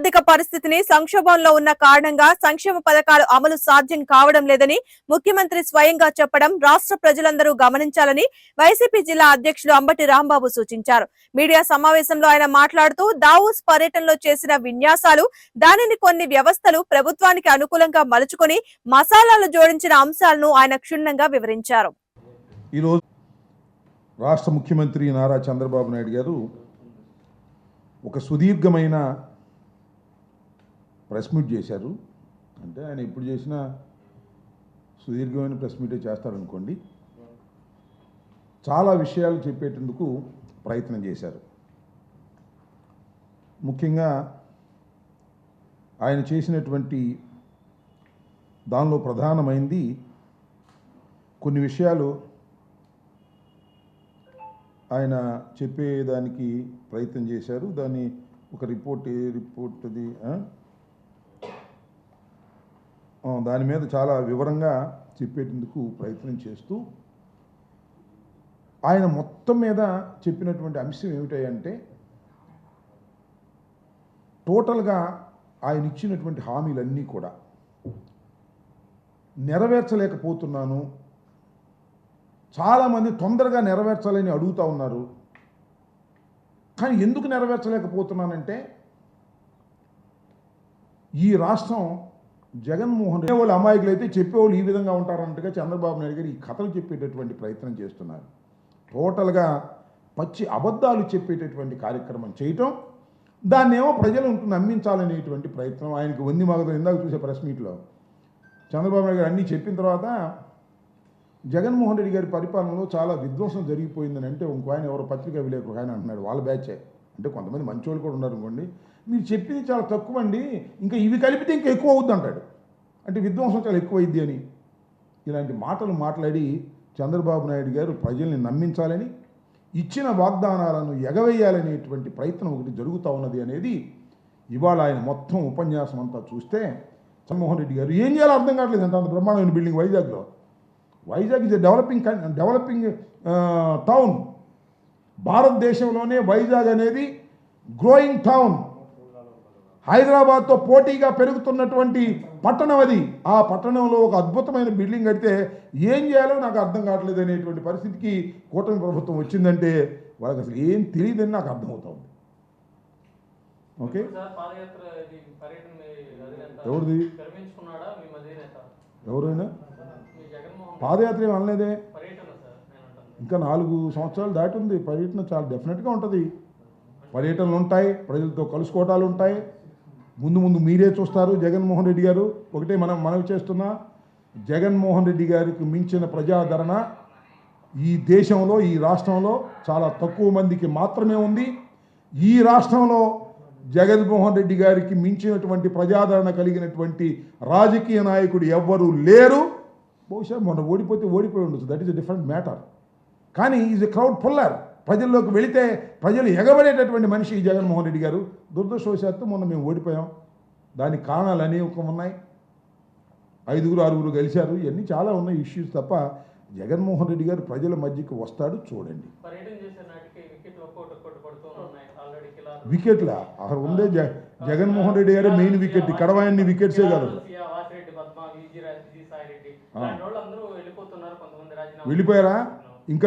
ఆర్థిక పరిస్థితిని సంక్షోభంలో ఉన్న కారణంగా సంక్షేమ పథకాలు అమలు సాధ్యం కావడం లేదని ముఖ్యమంత్రి స్వయంగా చెప్పడం రాష్ట్ర ప్రజలందరూ గమనించాలని వైసీపీ జిల్లా అధ్యక్షులు అంబటి రాంబాబు సూచించారు. మీడియా సమావేశంలో ఆయన మాట్లాడుతూ దావోస్ పర్యటనలో చేసిన విన్యాసాలు, దానిని కొన్ని వ్యవస్థలు ప్రభుత్వానికి అనుకూలంగా మలుచుకొని మసాలాలు జోడించిన అంశాలను ఆయన క్షుణ్ణంగా వివరించారు. ఈరోజు రాష్ట్ర ముఖ్యమంత్రి నారా చంద్రబాబు నాయుడు గారు ఒక సుదీర్ఘమైన ప్రెస్ మీట్ చేశారు. అంటే ఆయన ఎప్పుడు చేసినా సుదీర్ఘమైన ప్రెస్ మీటే చేస్తారనుకోండి. చాలా విషయాలు చెప్పేటందుకు ప్రయత్నం చేశారు. ముఖ్యంగా ఆయన చేసినటువంటి దానిలో ప్రధానమైంది కొన్ని విషయాలు ఆయన చెప్పేదానికి ప్రయత్నం చేశారు. దాన్ని ఒక రిపోర్ట్ది దాని మీద చాలా వివరంగా చెప్పేందుకు ప్రయత్నం చేస్తూ ఆయన మొత్తం మీద చెప్పినటువంటి అంశం ఏమిటంటే టోటల్గా ఆయన ఇచ్చినటువంటి హామీలన్నీ కూడా నెరవేర్చలేకపోతున్నాను, చాలామంది తొందరగా నెరవేర్చాలని అడుగుతూ ఉన్నారు. కానీ ఎందుకు నెరవేర్చలేకపోతున్నానంటే ఈ రాష్ట్రం జగన్మోహన్ రెడ్డి వాళ్ళు అమాయకులు అయితే చెప్పేవాళ్ళు ఈ విధంగా ఉంటారన్నట్టుగా చంద్రబాబు నాయుడు గారు ఈ కథలు చెప్పేటటువంటి ప్రయత్నం చేస్తున్నారు. టోటల్గా పచ్చి అబద్ధాలు చెప్పేటటువంటి కార్యక్రమం చేయటం, దాన్నేమో ప్రజలు నమ్మించాలనేటువంటి ప్రయత్నం. ఆయనకి వంది మగదు. ఇందాక చూసే ప్రెస్ మీట్లో చంద్రబాబు నాయుడు గారు అన్నీ చెప్పిన తర్వాత జగన్మోహన్ రెడ్డి గారి పరిపాలనలో చాలా విధ్వంసం జరిగిపోయిందని అంటే ఇంకో ఆయన ఎవరో పత్రికా విలేకరు ఆయన అంటున్నాడు, వాళ్ళ బ్యాచే. అంటే కొంతమంది మంచి వాళ్ళు కూడా ఉన్నారు అనుకోండి, మీరు చెప్పింది చాలా తక్కువ అండి, ఇంకా ఇవి కలిపితే ఇంకా ఎక్కువ అవుద్ది అంటాడు. అంటే విధ్వంసం చాలా ఎక్కువ అయింది అని ఇలాంటి మాటలు మాట్లాడి చంద్రబాబు నాయుడు గారు ప్రజల్ని నమ్మించాలని, ఇచ్చిన వాగ్దానాలను ఎగవేయాలనేటువంటి ప్రయత్నం ఒకటి జరుగుతూ ఉన్నది అనేది ఇవాళ ఆయన మొత్తం ఉపన్యాసం అంతా చూస్తే జగన్మోహన్ రెడ్డి గారు ఏం చేయాలో అర్థం కావట్లేదు. అంత బ్రహ్మాండమైన building Vizag is a developing town. భారతదేశంలోనే వైజాగ్ అనేది గ్రోయింగ్ టౌన్. హైదరాబాద్తో పోటీగా పెరుగుతున్నటువంటి పట్టణం అది. ఆ పట్టణంలో ఒక అద్భుతమైన బిల్డింగ్ కడితే ఏం చేయాలో నాకు అర్థం కావట్లేదు అనేటువంటి పరిస్థితికి కూటమి ప్రభుత్వం వచ్చిందంటే వాళ్ళకి అసలు ఏం తెలియదని నాకు అర్థమవుతుంది. ఓకే, ఎవరిది? ఎవరైనా పాదయాత్ర ఏం అనలేదే. ఇంకా 4 సంవత్సరాలు దాటి ఉంది. పర్యటన చాలా డెఫినెట్గా ఉంటుంది. పర్యటనలు ఉంటాయి, ప్రజలతో కలుసుకోవటాలు ఉంటాయి. ముందు మీరే చూస్తారు. జగన్మోహన్ రెడ్డి గారు ఒకటే మనవి చేస్తున్నా, జగన్మోహన్ రెడ్డి గారికి మించిన ప్రజాదరణ ఈ దేశంలో, ఈ రాష్ట్రంలో చాలా తక్కువ మందికి మాత్రమే ఉంది. ఈ రాష్ట్రంలో జగన్మోహన్ రెడ్డి గారికి మించినటువంటి ప్రజాదరణ కలిగినటువంటి రాజకీయ నాయకుడు ఎవ్వరూ లేరు. బహుశా మొన్న ఓడిపోయి ఉండొచ్చు, that is a different matter. కానీ ఈజ్ ఎ క్రౌడ్ పుల్లర్. ప్రజల్లోకి వెళితే ప్రజలు ఎగబడేటటువంటి మనిషి ఈ జగన్మోహన్ రెడ్డి గారు. దురదృష్టవశాత్తు మొన్న మేము ఓడిపోయాం. దానికి కారణాలు అనేక ఉన్నాయి. 5-6 గెలిచారు. ఇవన్నీ చాలా ఉన్నాయి ఇష్యూస్. తప్ప జగన్మోహన్ రెడ్డి గారు ప్రజల మధ్యకి వస్తాడు, చూడండి. వికెట్లా అక్కడ ఉండే జగన్మోహన్ రెడ్డి గారే మెయిన్ వికెట్. కడవాయన్ని వికెట్సే కాదు. వెళ్ళిపోయారా?